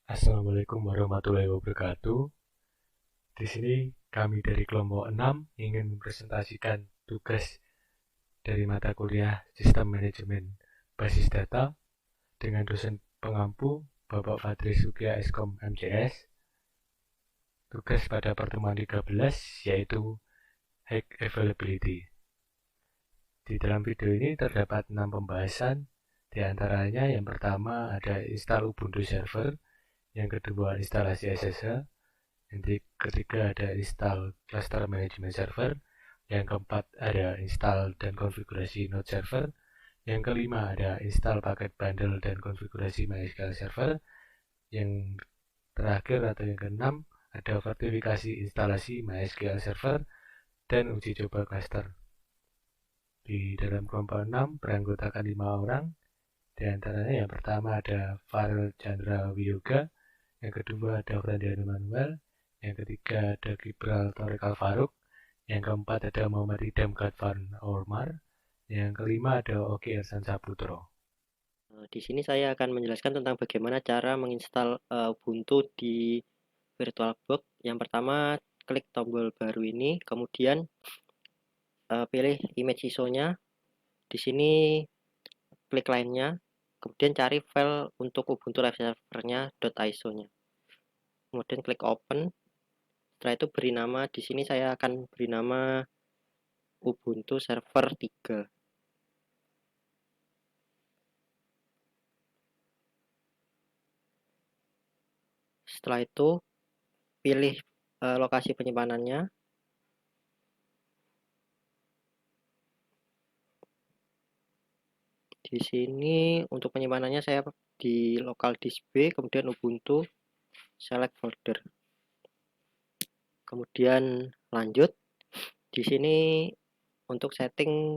Assalamualaikum warahmatullahi wabarakatuh. Di sini kami dari kelompok 6 ingin mempresentasikan tugas dari mata kuliah Sistem Manajemen Basis Data dengan dosen pengampu Bapak Fadri Sukia Eskom MCS. Tugas pada pertemuan 13 yaitu Hack Availability. Di dalam video ini terdapat 6 pembahasan, di antaranya yang pertama ada install Ubuntu Server, yang kedua instalasi SSH, yang ketiga ada install Cluster Management Server, yang keempat ada install dan konfigurasi Node Server, yang kelima ada install paket bundle dan konfigurasi MySQL Server, yang terakhir atau yang keenam ada verifikasi instalasi MySQL Server dan uji coba cluster. Di dalam kelompok 6 beranggotakan 5 orang, di antaranya yang pertama ada Farel Chandra Wiyoga, yang kedua ada Frandiano Manuel, yang ketiga ada Gibral Torik Alfaruk, yang keempat ada Muhammad Idam Gadvan Ormar, yang kelima ada Oki Ersan Saputro. Di sini saya akan menjelaskan tentang bagaimana cara menginstal Ubuntu di VirtualBox. Yang pertama, klik tombol baru ini, kemudian pilih image ISO-nya. Di sini klik lainnya, kemudian cari file untuk Ubuntu Live Server-nya .iso-nya. Kemudian klik open. Setelah itu beri nama, di sini saya akan beri nama Ubuntu Server 3. Setelah itu pilih lokasi penyimpanannya. Di sini untuk penyimpanannya saya di local disk B, kemudian Ubuntu, select folder. Kemudian lanjut. Di sini untuk setting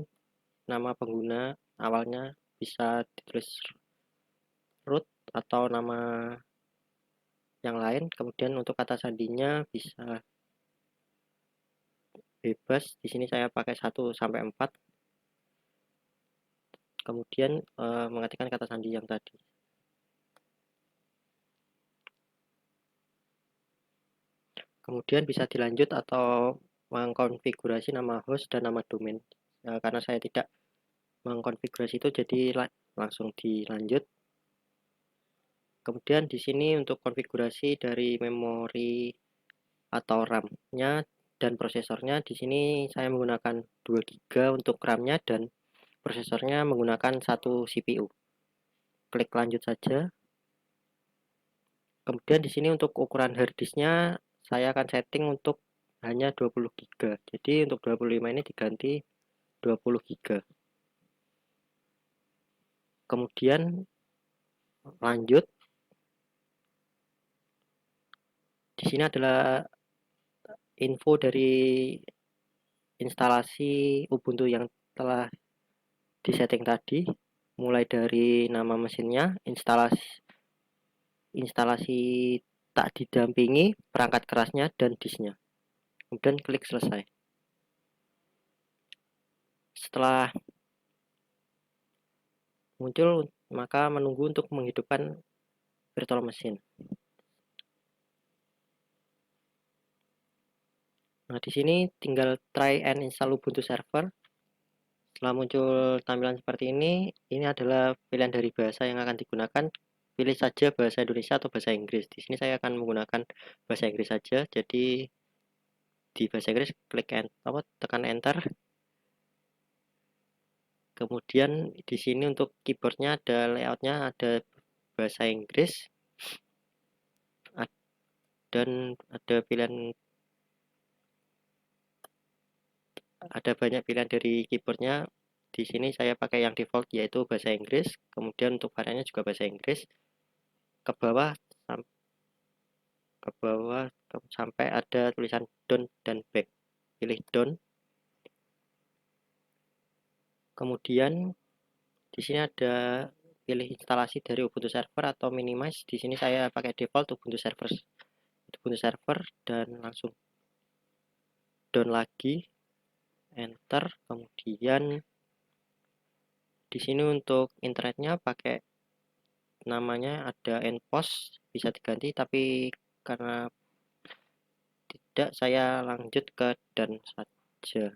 nama pengguna awalnya bisa ditulis root atau nama yang lain. Kemudian untuk kata sandinya bisa bebas. Di sini saya pakai 1 sampai 4. Kemudian mengetikkan kata sandi yang tadi. Kemudian bisa dilanjut atau mengkonfigurasi nama host dan nama domain. Karena saya tidak mengkonfigurasi itu, jadi langsung dilanjut. Kemudian di sini untuk konfigurasi dari memori atau RAM-nya dan prosesornya, di sini saya menggunakan 2 GB untuk RAM-nya dan prosesornya menggunakan 1 CPU. Klik lanjut saja. Kemudian di sini untuk ukuran harddisknya saya akan setting untuk hanya 20 GB. Jadi untuk 25 ini diganti 20 GB. Kemudian lanjut. Di sini adalah info dari instalasi Ubuntu yang telah disetting tadi, mulai dari nama mesinnya, instalasi tak didampingi, perangkat kerasnya, dan disknya. Kemudian klik selesai. Setelah muncul, maka menunggu untuk menghidupkan virtual machine. Nah, di sini tinggal try and install Ubuntu server. Setelah muncul tampilan seperti ini adalah pilihan dari bahasa yang akan digunakan. Pilih saja bahasa Indonesia atau bahasa Inggris. Di sini saya akan menggunakan bahasa Inggris saja. Jadi di bahasa Inggris tekan enter. Kemudian di sini untuk keyboardnya ada layoutnya, ada bahasa Inggris dan ada banyak pilihan dari keyboardnya. Di sini saya pakai yang default yaitu bahasa Inggris. Kemudian untuk variannya juga bahasa Inggris. Ke bawah sampai ada tulisan down dan back. Pilih down. Kemudian di sini ada pilih instalasi dari Ubuntu server atau minimize. Di sini saya pakai default Ubuntu server dan langsung down lagi, enter. Kemudian di sini untuk internetnya pakai namanya ada npost, bisa diganti, tapi karena tidak, saya lanjut ke dan saja.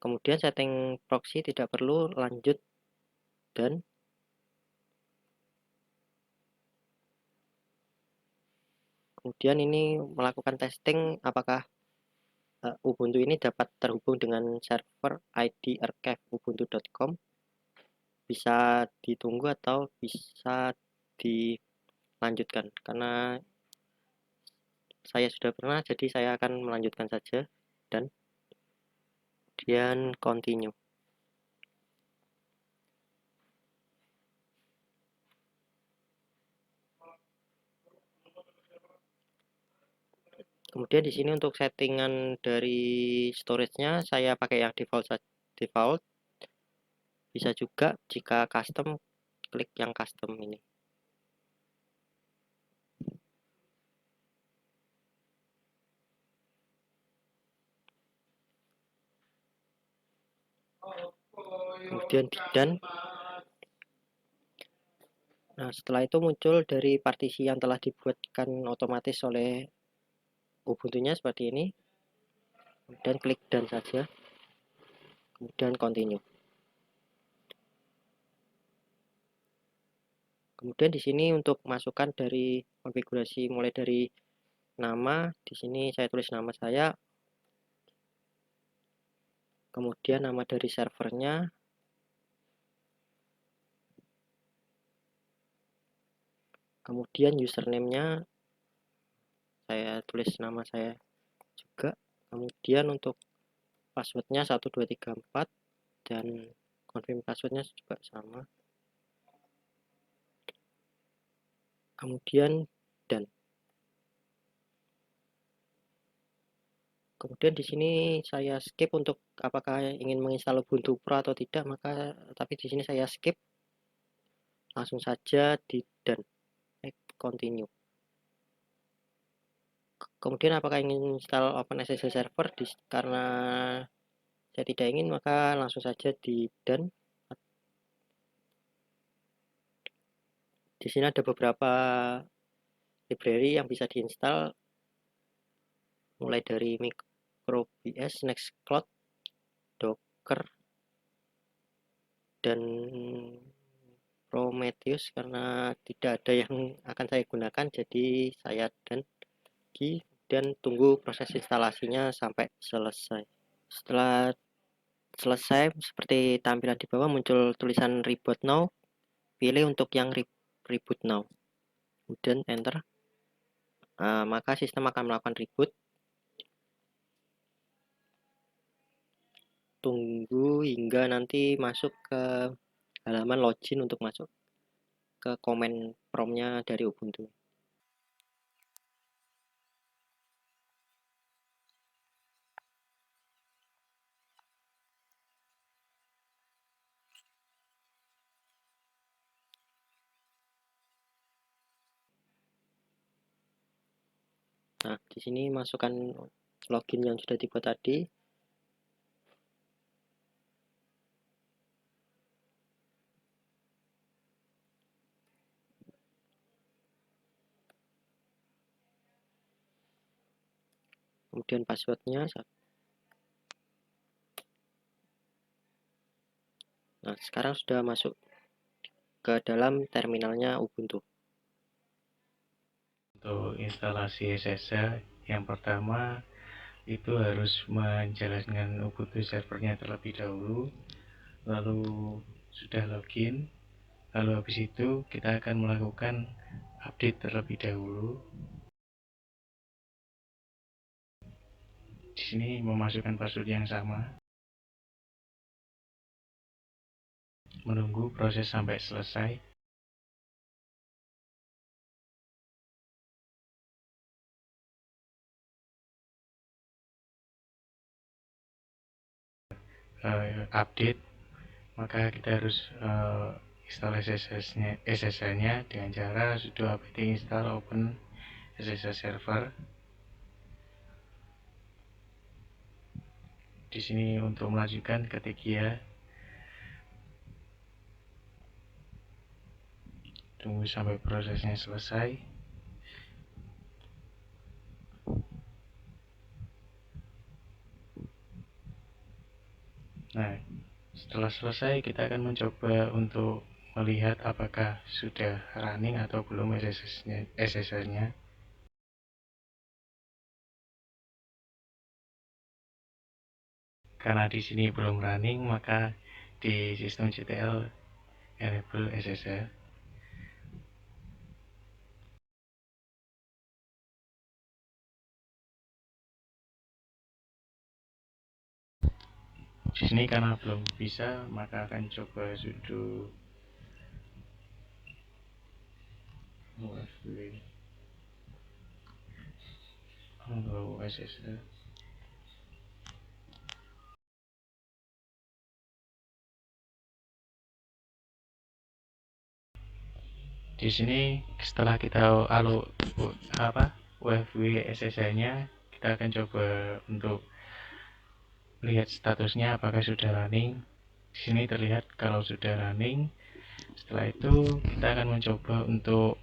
Kemudian setting proxy tidak perlu, lanjut dan. Kemudian ini melakukan testing apakah Ubuntu ini dapat terhubung dengan server ID archive ubuntu.com. Bisa ditunggu atau bisa dilanjutkan, karena saya sudah pernah, jadi saya akan melanjutkan saja dan kemudian continue. Kemudian di sini untuk settingan dari storage-nya saya pakai yang default. Bisa juga jika custom, klik yang custom ini. Kemudian di done. Nah, setelah itu muncul dari partisi yang telah dibuatkan otomatis oleh Ubuntu-nya seperti ini. Kemudian klik done saja. Kemudian continue. Kemudian di sini untuk masukkan dari konfigurasi mulai dari nama, di sini saya tulis nama saya. Kemudian nama dari servernya. Kemudian username-nya saya tulis nama saya juga. Kemudian untuk passwordnya 1234 dan confirm passwordnya juga sama. Kemudian dan. Kemudian di sini saya skip untuk apakah ingin menginstal Ubuntu Pro atau tidak, tapi di sini saya skip. Langsung saja di done. Continue. Kemudian apakah ingin install OpenSSL server? Karena saya tidak ingin, maka langsung saja di done. Di sini ada beberapa library yang bisa diinstal, mulai dari MicroBS, Nextcloud, Docker, dan Prometheus. Karena tidak ada yang akan saya gunakan, jadi saya done. Dan tunggu proses instalasinya sampai selesai. Setelah selesai, seperti tampilan di bawah muncul tulisan reboot now. Pilih untuk yang reboot now. Kemudian enter. Maka sistem akan melakukan reboot. Tunggu hingga nanti masuk ke halaman login untuk masuk ke command prompt-nya dari Ubuntu. Nah, di sini masukkan login yang sudah dibuat tadi. Kemudian passwordnya. Nah, sekarang sudah masuk ke dalam terminalnya Ubuntu. Untuk instalasi SSH, yang pertama itu harus menjalankan Ubuntu servernya terlebih dahulu, lalu sudah login, lalu habis itu kita akan melakukan update terlebih dahulu. Di sini memasukkan password yang sama, menunggu proses sampai selesai. Update, maka kita harus install SSH-nya dengan cara sudo apt install open SSH server. Di sini untuk melanjutkan ketik ya. tunggu sampai prosesnya selesai. Nah, setelah selesai kita akan mencoba untuk melihat apakah sudah running atau belum SSH-nya. Karena di sini belum running, maka di sistem CTL enable SSH. Di sini karena belum bisa, maka akan coba sudo hello SSH. Di sini setelah kita UFW SSH-nya, kita akan coba untuk lihat statusnya apakah sudah running. Di sini terlihat kalau sudah running. Setelah itu kita akan mencoba untuk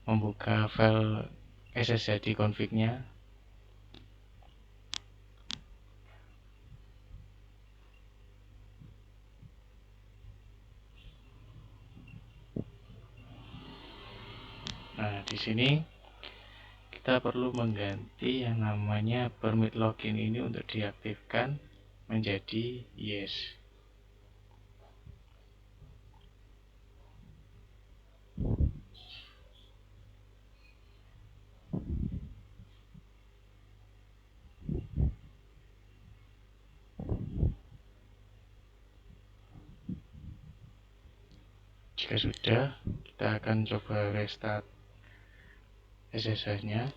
membuka file SSH di config-nya. Nah, di sini kita perlu mengganti yang namanya permit login ini untuk diaktifkan menjadi yes. Jika sudah, kita akan coba restart SSH-nya.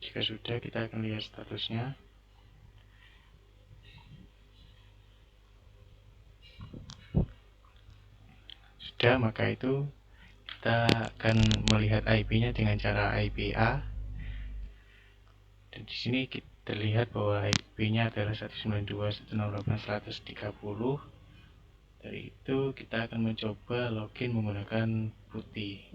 Jika sudah, kita akan lihat statusnya. Sudah, maka itu kita akan melihat IP-nya dengan cara IPA. Dan di sini kita lihat bahwa IP-nya adalah 192.168.130. Dari itu kita akan mencoba login menggunakan putih.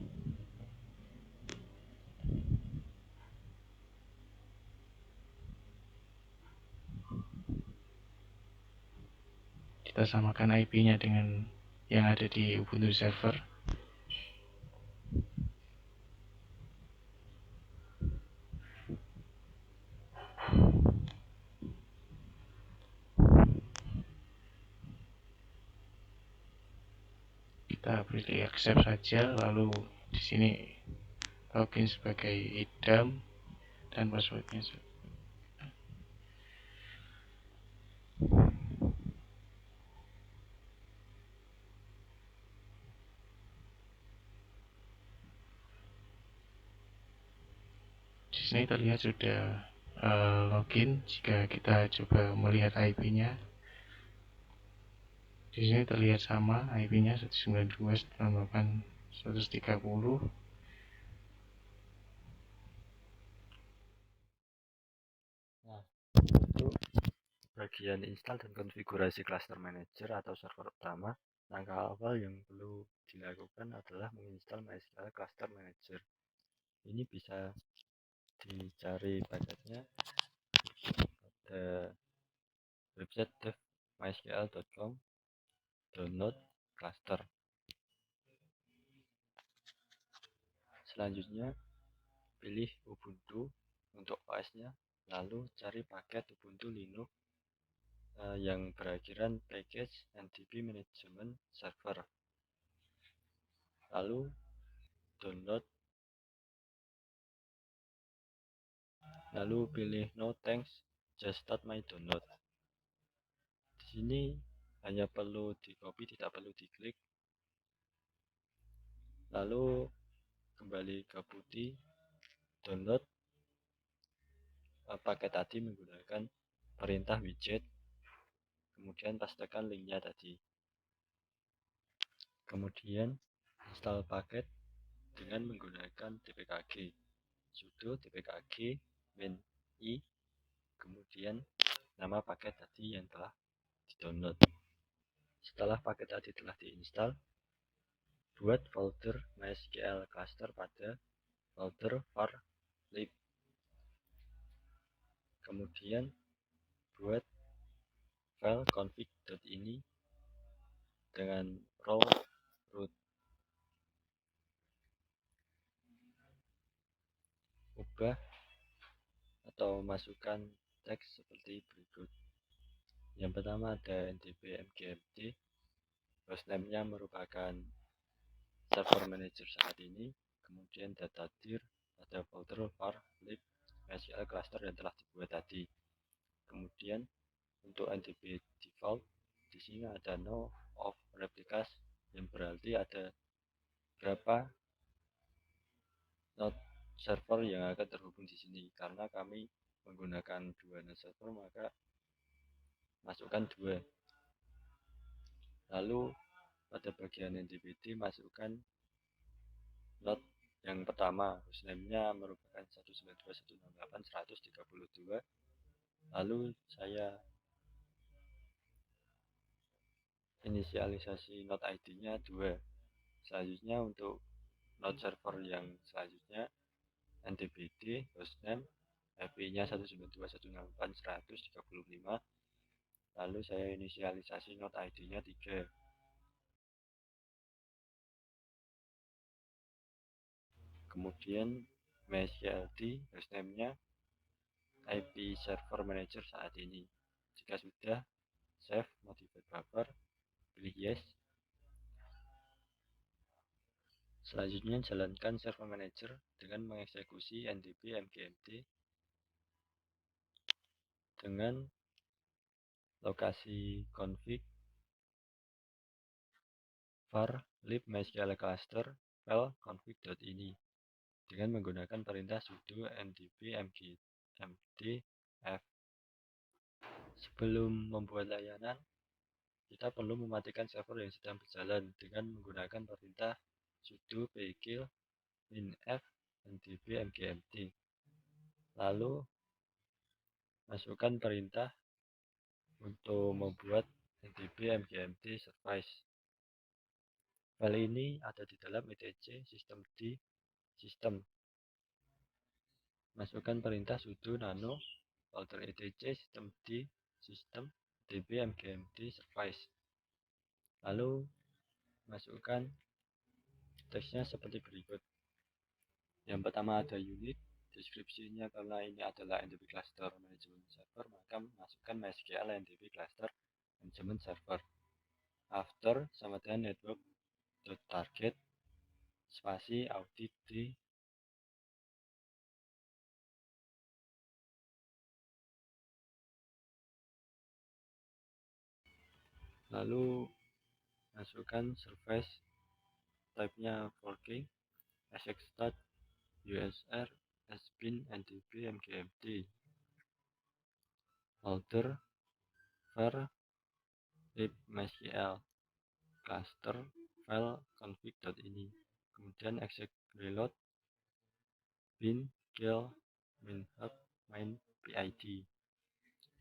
Kita samakan IP-nya dengan yang ada di Ubuntu server. Kita pilih accept saja, lalu di sini login sebagai idam dan passwordnya. Di sini terlihat sudah login. Jika kita coba melihat IP-nya, di sini terlihat sama IP-nya 192.168.130. Nah, itu bagian install dan konfigurasi cluster manager atau server utama. Langkah awal yang perlu dilakukan adalah menginstal MySQL Cluster Manager. Ini bisa dicari paketnya pada website devmysql.com download cluster. Selanjutnya pilih Ubuntu untuk OS-nya, lalu cari paket Ubuntu Linux yang berakhiran package NDB Management Server, lalu download, lalu pilih no thanks, just start my download. Di sini hanya perlu di copy, tidak perlu diklik. Lalu kembali ke putih, download paket tadi menggunakan perintah widget, kemudian pastekan linknya tadi, kemudian install paket, dengan menggunakan tpkg sudo tpkg min I, kemudian nama paket tadi yang telah di-download. Setelah paket tadi telah diinstal, buat folder MySQL cluster pada folder var lib. Kemudian buat file config.ini dengan role root. Ubah atau masukkan teks seperti berikut. Yang pertama ada ndb mgmt, hostname-nya merupakan server manager saat ini, kemudian data dir pada folder var lib MySQL cluster yang telah dibuat tadi. Kemudian untuk ndb default di sini ada no of replicas, yang berarti ada berapa node server yang akan terhubung di sini. Karena kami menggunakan 2 node server, maka masukkan 2. Lalu pada bagian ndbt masukkan node yang pertama, hostname-nya merupakan 192.168.132. Lalu saya inisialisasi node ID-nya 2. Selanjutnya untuk node server yang selanjutnya ndbt hostname IP-nya 192.168.135. Lalu saya inisialisasi node ID-nya 3. Kemudian MySQLD hostname-nya IP server manager saat ini. Jika sudah, save modified buffer, pilih yes. Selanjutnya jalankan server manager dengan mengeksekusi ndb mgmt dengan lokasi config var lib MySQL cluster file config.ini dengan menggunakan perintah sudo ndb mgmt f. Sebelum membuat layanan, kita perlu mematikan server yang sedang berjalan dengan menggunakan perintah sudo pkill min f ndb mgmt. Lalu masukkan perintah untuk membuat ndb mgmt service. File ini ada di dalam etc systemd system. Masukkan perintah sudo nano folder etc systemd system db mgmt service. Lalu masukkan teksnya seperti berikut. Yang pertama ada unit, deskripsinya karena ini adalah ndb cluster management server, maka masukkan MySQL ndb cluster management server. After sama dengan network.target spasi audit di lalu masukkan service type-nya forking execstart usr sbin ndb mgmt folder var lib MySQL cluster file config.ini, kemudian exec reload bin kill min hub main pid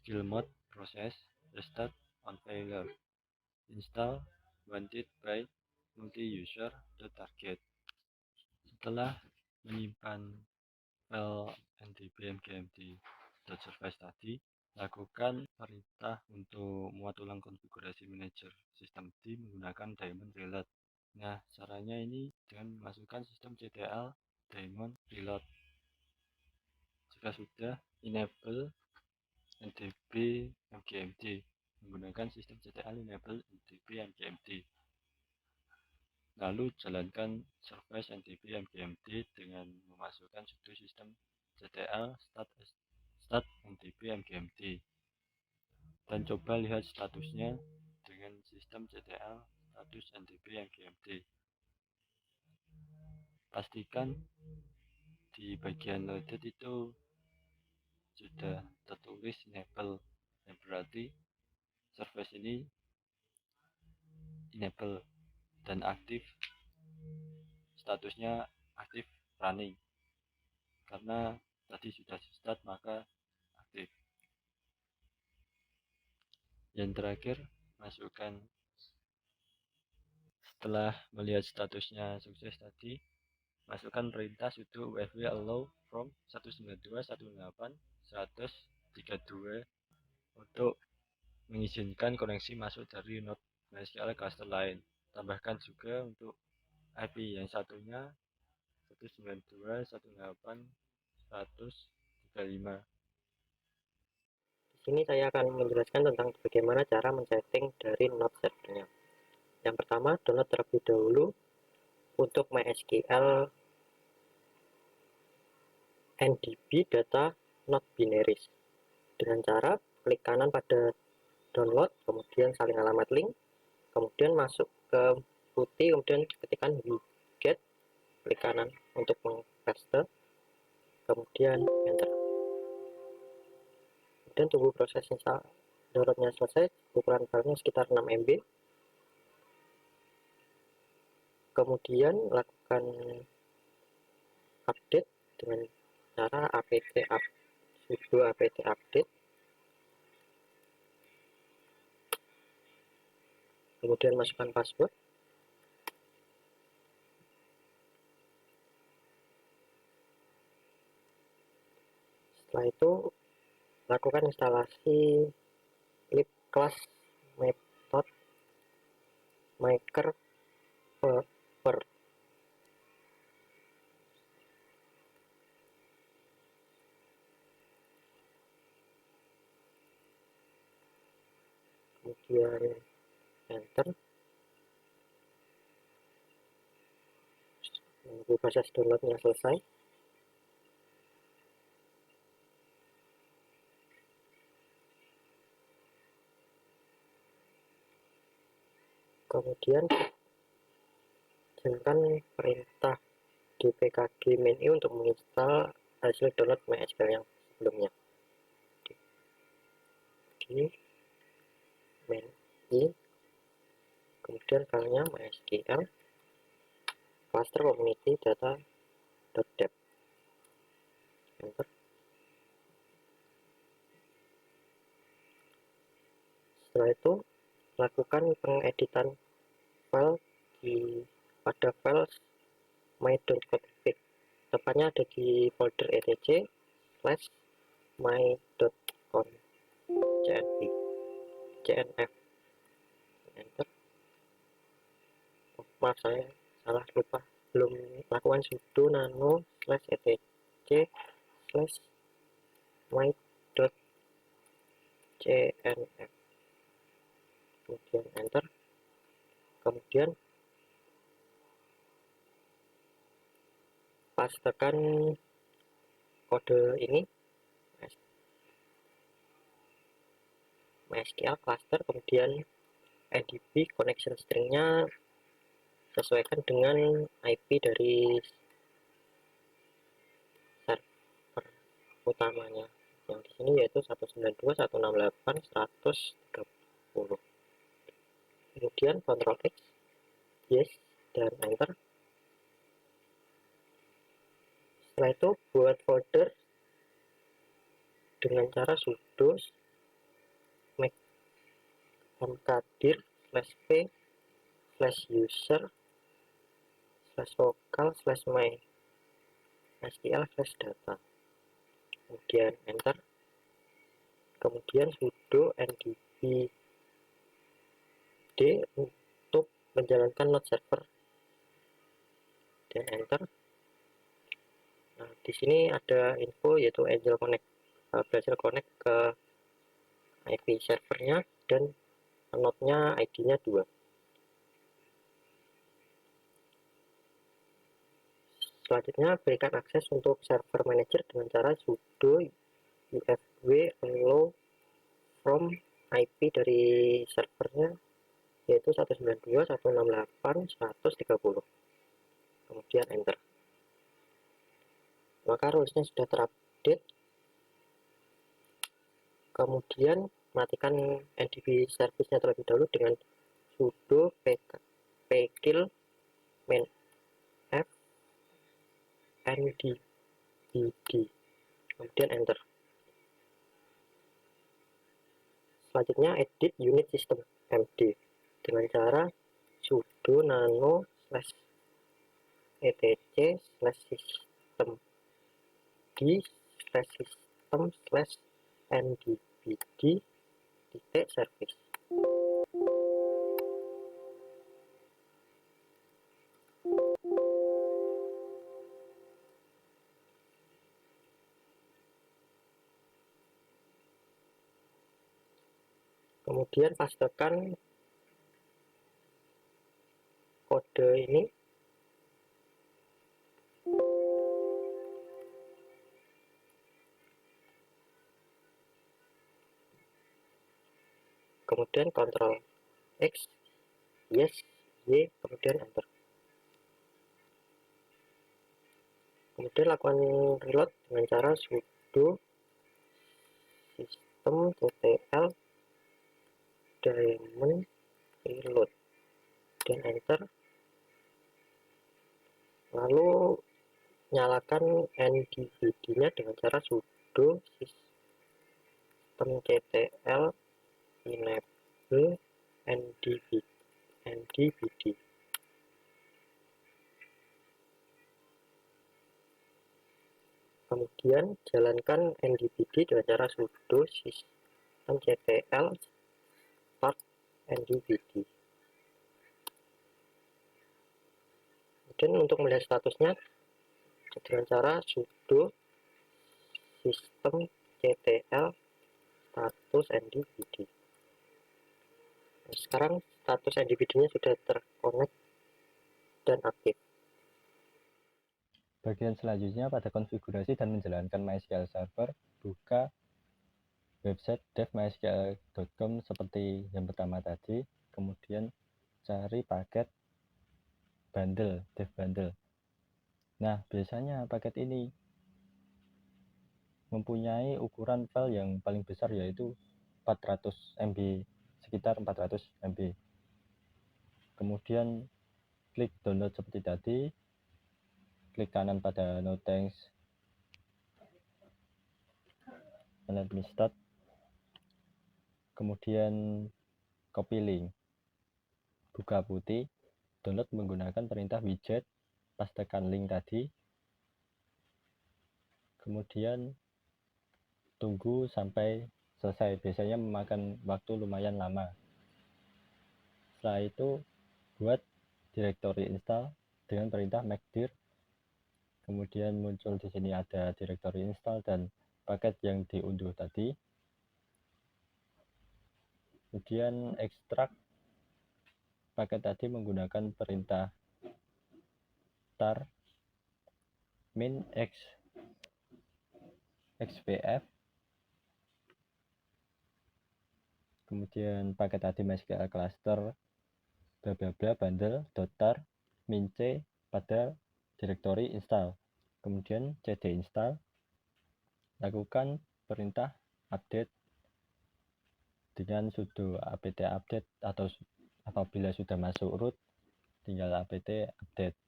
kill mode proses restart on failure install wanted by multi-user target. Setelah menyimpan file ndb mgmt service tadi, lakukan perintah untuk muat ulang konfigurasi manager systemd menggunakan daemon reload. Nah, caranya ini dengan memasukkan systemctl daemon reload. Jika sudah, enable ndb mgmt menggunakan systemctl enable ndb mgmt. Lalu jalankan service ndb mgmt dengan memasukkan sudo systemctl start ndb mgmt dan coba lihat statusnya dengan systemctl status ndb mgmt. Pastikan di bagian loaded itu sudah tertulis enable, yang berarti service ini enable dan aktif statusnya aktif running, karena tadi sudah di start maka aktif. Yang terakhir, masukkan setelah melihat statusnya sukses tadi, masukkan perintah sudo ufv allow from 192.168.132 untuk mengizinkan koneksi masuk dari node MySQL cluster lain. Tambahkan juga untuk IP yang satunya 192.168.135. Di sini saya akan menjelaskan tentang bagaimana cara men-setting dari node servernya. Yang pertama, download terlebih dahulu untuk MySQL NDB data node binaries dengan cara klik kanan pada download, kemudian salin alamat link, kemudian masuk ke putih, kemudian ketikkan wget, klik kanan untuk mengpaste, kemudian enter. Kemudian tunggu proses downloadnya selesai. Ukuran filenya sekitar 6 MB. Kemudian lakukan update dengan cara sudo apt update, kemudian masukkan password, setelah itu lakukan instalasi lib class method maker per kemudian enter. Menunggu proses downloadnya selesai. Kemudian jalankan perintah dpkg main untuk menginstal hasil download MySQL yang sebelumnya. Di main i, kemudian filenya MySQL cluster community data.deb, enter. Setelah itu lakukan pengeditan file pada file my.config, tepatnya ada di folder etc my.conf, enter. Maaf, saya salah, lupa, belum lakukan sudo nano /etc my.cnf, kemudian enter. Kemudian pastekan kode ini MySQL cluster, kemudian NDB connection stringnya sesuaikan dengan IP dari server utamanya yang di sini, yaitu 192.168.130. Kemudian Ctrl X, yes, dan enter. Setelah itu buat folder dengan cara sudo mkdir/p/user/local/my/sql/data, kemudian enter. Kemudian sudo ndb d untuk menjalankan node server dan enter. Nah, di sini ada info yaitu Angel Connect berhasil connect ke IP servernya dan node-nya ID-nya 2. Selanjutnya berikan akses untuk server manager dengan cara sudo ufv allow from IP dari servernya, yaitu 192.168.130, kemudian enter. Maka rules-nya sudah terupdate. Kemudian matikan NDB service-nya terlebih dahulu dengan sudo pkill main f ndbd, kemudian enter. Selanjutnya edit unit system md dengan cara sudo nano /etc/system d/system/ndbd-service. Kemudian pastekan kode ini. Kemudian Ctrl X, yes, Y, kemudian enter. Kemudian lakukan reload dengan cara sudo systemctl daemon reload dan enter. Lalu nyalakan ndbd-nya dengan cara sudo systemctl enable ndbd. Kemudian jalankan ndbd dengan cara sudo systemctl start ndbd. Kemudian untuk melihat statusnya dengan cara sudo systemctl status ndbd. Nah, sekarang status ndbd-nya sudah terkonek dan aktif. Bagian selanjutnya pada konfigurasi dan menjalankan MySQL Server, buka website dev.mysql.com seperti yang pertama tadi, kemudian cari paket bundle, dev bundle. Nah, biasanya paket ini mempunyai ukuran file yang paling besar, yaitu 400 MB, sekitar 400 MB. Kemudian klik download seperti tadi, klik kanan pada no thanks and let me start, kemudian copy link, buka putih, download menggunakan perintah widget, pastekan link tadi, kemudian tunggu sampai selesai. Biasanya memakan waktu lumayan lama. Setelah itu buat directory install dengan perintah make-dir. Kemudian muncul di sini ada directory install dan paket yang diunduh tadi. Kemudian ekstrak paket tadi menggunakan perintah tar min xvf. Kemudian paket tadi MySQL cluster bla bla bla bundle.tar min c pada directory install. Kemudian cd install, lakukan perintah update dengan sudo apt update, atau apabila sudah masuk root tinggal apt update.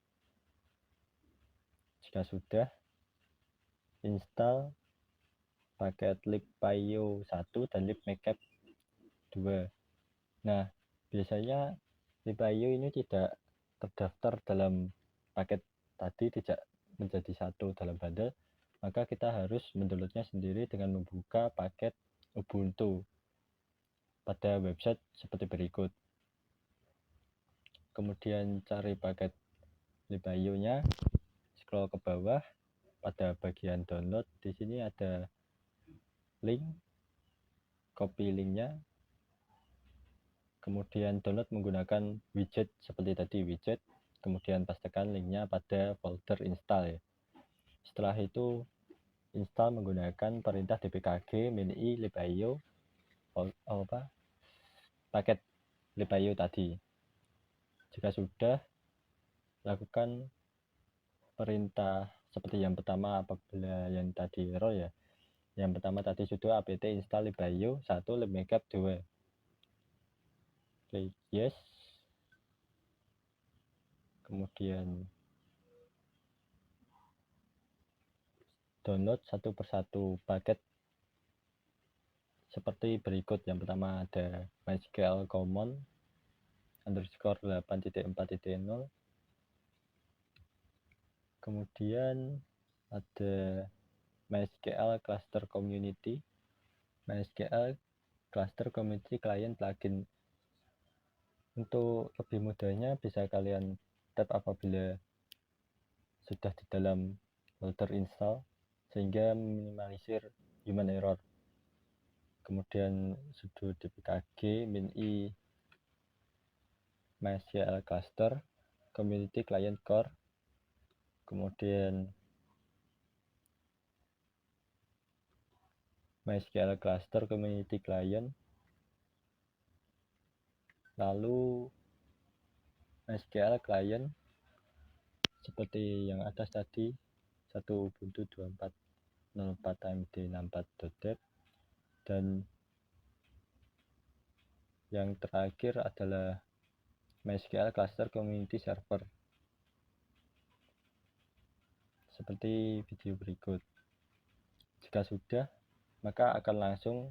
Jika sudah, install paket libpyo 1 dan libmacap 2. Nah, biasanya libpyo ini tidak terdaftar dalam paket tadi, tidak menjadi satu dalam bundle, maka kita harus mendownloadnya sendiri dengan membuka paket Ubuntu pada website seperti berikut. Kemudian cari paket libpyo nya, scroll ke bawah, pada bagian download di sini ada link, copy linknya, kemudian download menggunakan widget seperti tadi, widget, kemudian pastekan linknya pada folder install ya. Setelah itu install menggunakan perintah dpkg min-i libpyo paket libpyo tadi. Jika sudah, lakukan perintah seperti yang pertama apabila yang tadi error ya. Yang pertama tadi sudo apt install libpyo 1 libmacap 2. Klik yes, kemudian download satu persatu paket seperti berikut. Yang pertama ada MySQL Common underscore 8.4.0, kemudian ada MySQL Cluster Community, MySQL Cluster Community Client Plugin. Untuk lebih mudahnya bisa kalian tap apabila sudah di dalam folder install sehingga minimalisir human error. Kemudian sudo dpkg min-i MySQL Cluster Community Client Core, kemudian MySQL Cluster Community Client, lalu MySQL Client seperti yang atas tadi, satu Ubuntu 24.04 AMD64.deb, dan yang terakhir adalah MySQL Cluster Community Server seperti video berikut. Jika sudah, maka akan langsung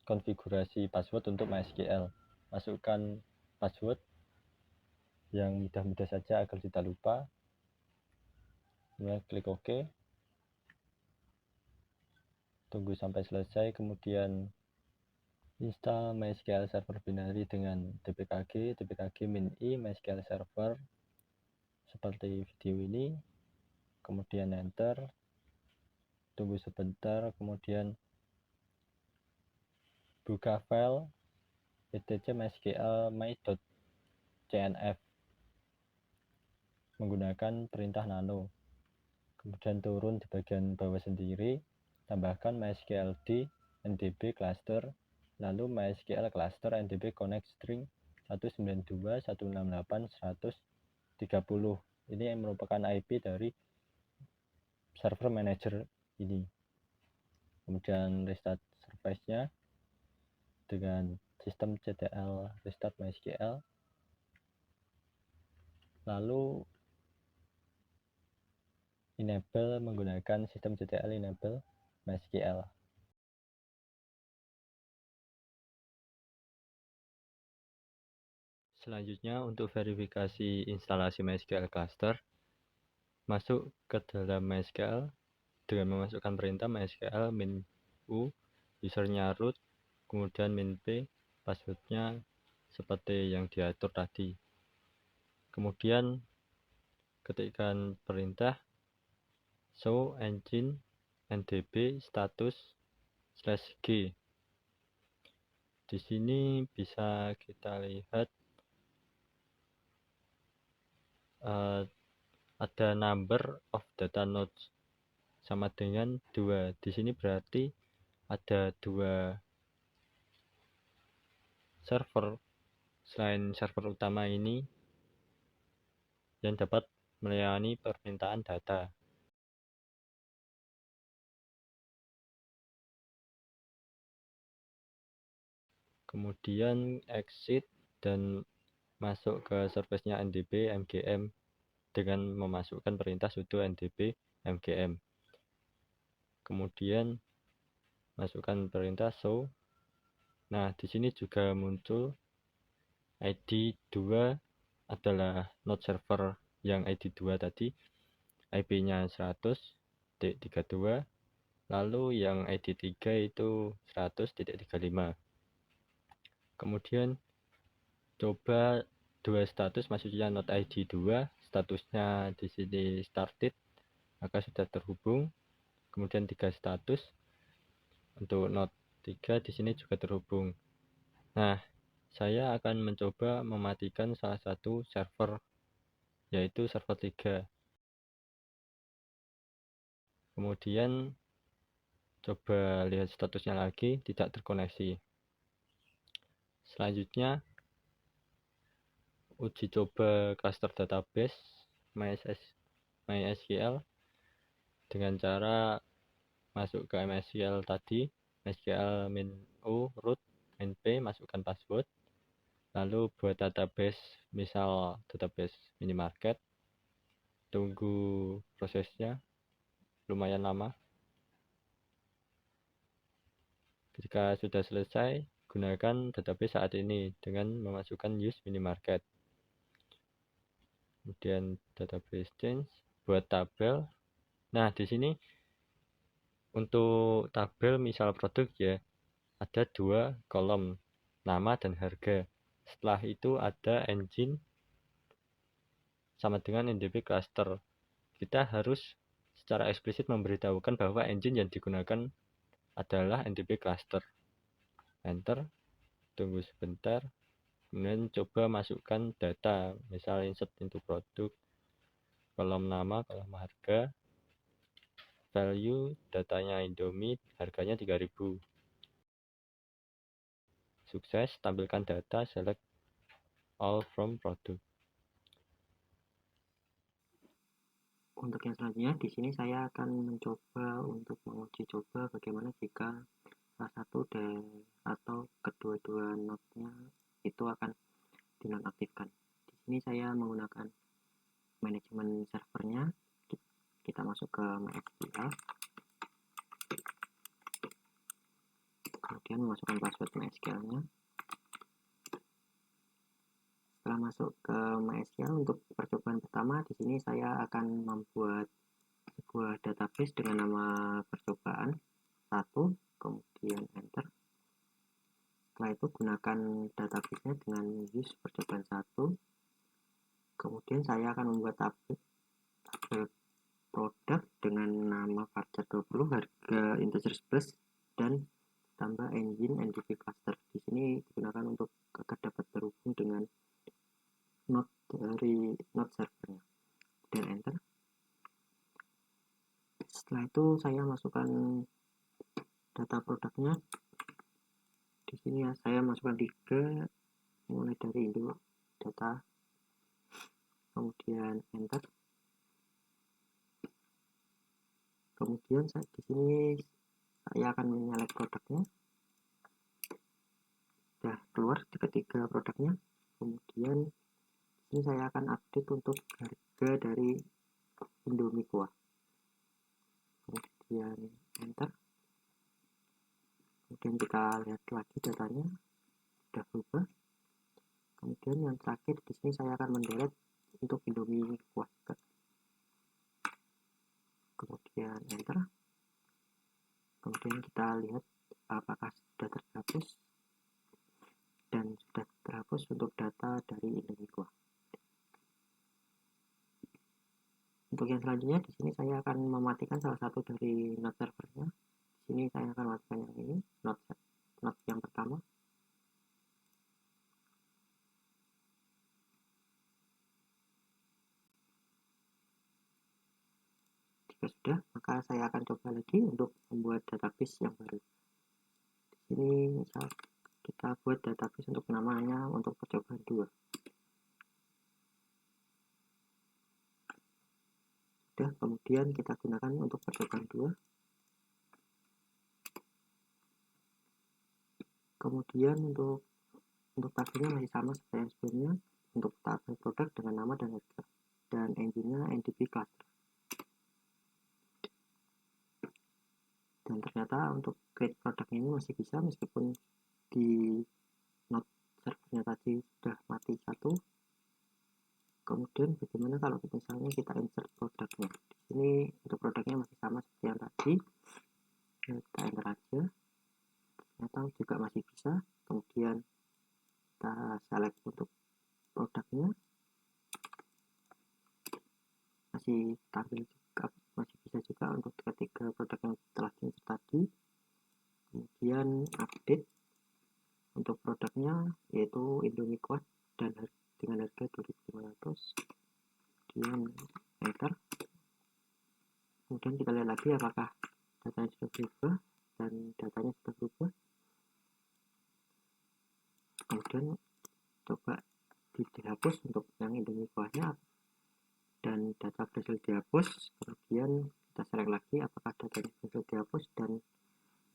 konfigurasi password untuk MySQL. Masukkan password yang mudah-mudah saja agar tidak lupa. Kemudian klik OK. Tunggu sampai selesai, kemudian install MySQL Server Binary dengan dpkg min-i MySQL Server seperti video ini. Kemudian enter. Tunggu sebentar, kemudian buka file etc mysql my.cnf menggunakan perintah nano. Kemudian turun di bagian bawah sendiri, tambahkan mysqld ndb cluster, lalu mysql cluster ndb connect string 192.168.130. Ini yang merupakan IP dari server manager ini. Kemudian restart service-nya dengan systemctl restart MySQL, lalu enable menggunakan systemctl enable MySQL. Selanjutnya untuk verifikasi instalasi MySQL cluster, masuk ke dalam MySQL dengan memasukkan perintah MySQL min-u, usernya root, kemudian min-p, passwordnya seperti yang diatur tadi. Kemudian ketikkan perintah show engine ndb status /g. Di sini bisa kita lihat ada number of data nodes sama dengan 2. Di sini berarti ada 2 server selain server utama ini yang dapat melayani permintaan data. Kemudian exit dan masuk ke service-nya ndb mgm dengan memasukkan perintah sudo ndb mgm. Kemudian masukkan perintah show. Nah, di sini juga muncul ID 2 adalah node server yang ID 2 tadi, IP-nya 100.32, lalu yang ID 3 itu 100.35. Kemudian coba dua status, maksudnya node ID 2, statusnya di sini started, maka sudah terhubung. Kemudian 3 status untuk node 3 di sini juga terhubung. Nah, saya akan mencoba mematikan salah satu server, yaitu server 3. Kemudian coba lihat statusnya lagi, tidak terkoneksi. Selanjutnya uji coba cluster database MySQL dengan cara masuk ke MySQL tadi, MySQL min-u root min-p, masukkan password, lalu buat database, misal database minimarket, tunggu prosesnya. lumayan lama. Jika sudah selesai, gunakan database saat ini dengan memasukkan use minimarket. Kemudian database change, buat tabel. Nah, di sini untuk tabel misal produk ya, ada 2 kolom, nama dan harga. Setelah itu ada engine sama dengan NDP cluster. Kita harus secara eksplisit memberitahukan bahwa engine yang digunakan adalah NDP cluster. Enter, tunggu sebentar, kemudian coba masukkan data, misal insert into produk, kolom nama, kolom harga, value, datanya Indomie, harganya 3000. Sukses, tampilkan data, select all from product. Untuk yang selanjutnya, di sini saya akan mencoba untuk menguji coba bagaimana jika salah satu atau kedua-dua node-nya itu akan dinonaktifkan. Di sini saya menggunakan manajemen servernya. Kita masuk ke MySQL, kemudian memasukkan password MySQL-nya. Setelah masuk ke MySQL, untuk percobaan pertama di sini saya akan membuat sebuah database dengan nama percobaan 1, kemudian enter. Setelah itu gunakan database-nya dengan use percobaan 1. Kemudian saya akan membuat tabel produk dengan nama varchar 20, harga integer 11, dan tambah engine NDP cluster. Di sini digunakan untuk agar dapat terhubung dengan node dari node servernya. Dan enter. Setelah itu saya masukkan data produknya. Di sini ya saya masukkan 3 mulai dari Indo data, kemudian enter. Kemudian di sini saya akan menyelect produknya. Sudah keluar ketiga produknya. Kemudian ini saya akan update untuk harga dari Indomie kuah. Kemudian enter. Kemudian kita lihat lagi datanya sudah berubah. Kemudian yang terakhir di sini saya akan mendelete untuk Indomie kuah. Kemudian enter. Kemudian kita lihat apakah sudah terhapus, dan sudah terhapus untuk data dari Indomie kuah. Untuk yang selanjutnya di sini saya akan mematikan salah satu dari node servernya. Di sini saya akan matikan yang ini, node yang pertama. Jika sudah, maka saya akan coba lagi untuk membuat database yang baru. Di sini misal kita buat database untuk namanya untuk percobaan 2. Sudah, kemudian kita gunakan untuk percobaan 2. Kemudian untuk tabelnya masih sama seperti yang sebelumnya, untuk tabel produk dengan nama dan harga, dan engine-nya NDP cluster. Dan ternyata untuk create produknya ini masih bisa meskipun di node servernya tadi sudah mati 1. Kemudian bagaimana kalau misalnya kita insert produknya? Di sini untuk produknya masih sama seperti yang tadi. Kita enter aja. Ternyata juga masih bisa. Kemudian kita select untuk produknya. Masih tampil juga, masih bisa juga untuk ketiga produk yang telah diinsert tadi. Kemudian update untuk produknya yaitu Indomie kuah dan dengan harga 2.500. Kemudian enter. Kemudian kita lihat lagi apakah datanya sudah berubah, dan datanya sudah berubah. Kemudian coba dihapus untuk yang Indomie kuahnya, dan data berhasil dihapus. Kemudian kita select lagi apakah datanya berhasil dihapus, dan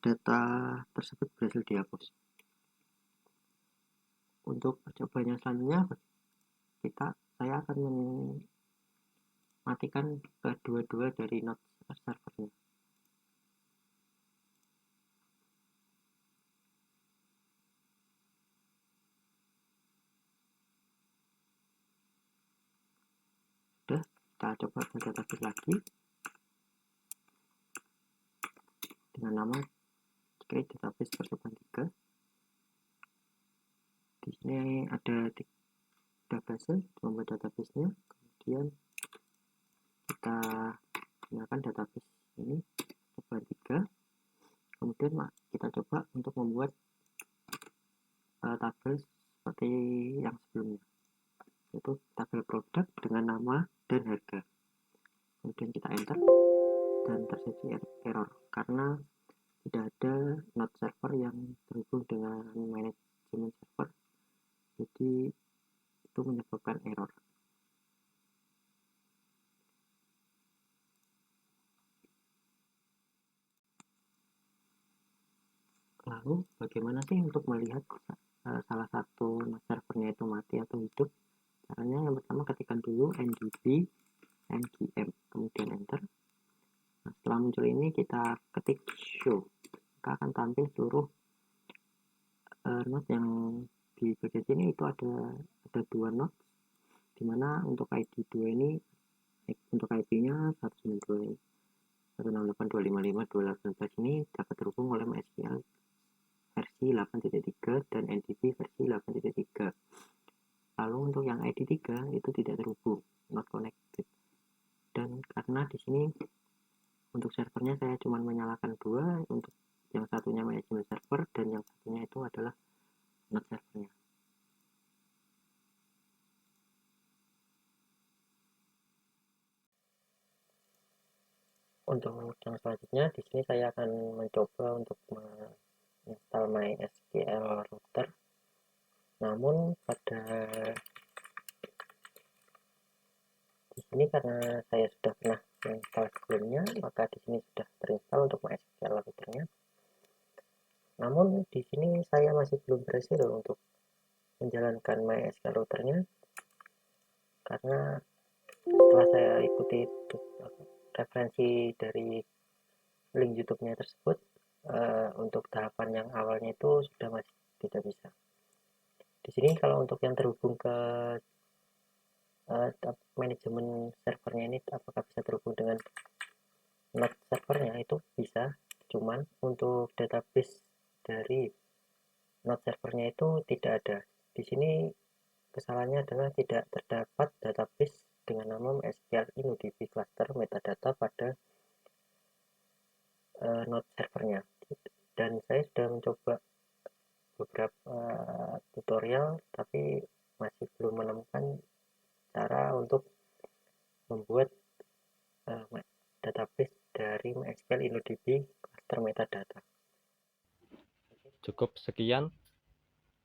data tersebut berhasil dihapus. Untuk percobaan yang selanjutnya saya akan matikan kedua-dua dari node servernya. Sudah, kita coba database lagi dengan nama create database percobaan 3. Di sini ada database, membuat database-nya, kemudian kita gunakan database ini percobaan 3. Kemudian kita coba untuk membuat tabel seperti yang sebelumnya, yaitu tabel produk dengan nama dan harga. Kemudian kita enter dan terjadi error karena tidak ada node server yang terhubung dengan manajemen server, jadi itu menyebabkan error. Lalu bagaimana sih untuk melihat salah satu node servernya itu mati atau hidup? Caranya yang pertama, ketikkan dulu ndb ngm, kemudian enter. Nah, setelah muncul ini kita ketik show, maka akan tampil seluruh node yang di bagian sini. Itu ada 2 node, dimana untuk ID 2 ini, untuk IP-nya 192.168.255.218 ini dapat terhubung oleh MySQL versi 8.3 dan NDB versi 8.3. Lalu untuk yang ID 3 itu tidak terhubung, not connected. Dan karena di sini untuk servernya saya cuma menyalakan 2, untuk yang satunya manajemen server dan yang satunya itu adalah node servernya. Untuk yang selanjutnya, di sini saya akan mencoba untuk menginstal MySQL router. Namun pada di sini karena saya sudah pernah menginstal sebelumnya, maka di sini sudah terinstall untuk MySQL routernya. Namun di sini saya masih belum berhasil untuk menjalankan MySQL routernya karena setelah saya ikuti referensi dari link YouTube-nya tersebut, untuk tahapan yang awalnya itu sudah masih tidak bisa. Di sini kalau untuk yang terhubung ke manajemen servernya ini, apakah bisa terhubung dengan node servernya, itu bisa, cuman untuk database dari node servernya itu tidak ada. Di sini kesalahannya adalah tidak terdapat database dengan nama MySQL InnoDB cluster metadata pada node servernya. Dan saya sudah mencoba beberapa tutorial tapi masih belum menemukan cara untuk membuat database dari MySQL InnoDB cluster metadata. Cukup sekian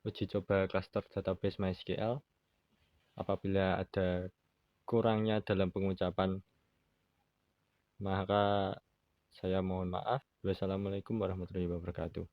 uji coba cluster database MySQL. Apabila ada kurangnya dalam pengucapan, maka saya mohon maaf. Wassalamualaikum warahmatullahi wabarakatuh.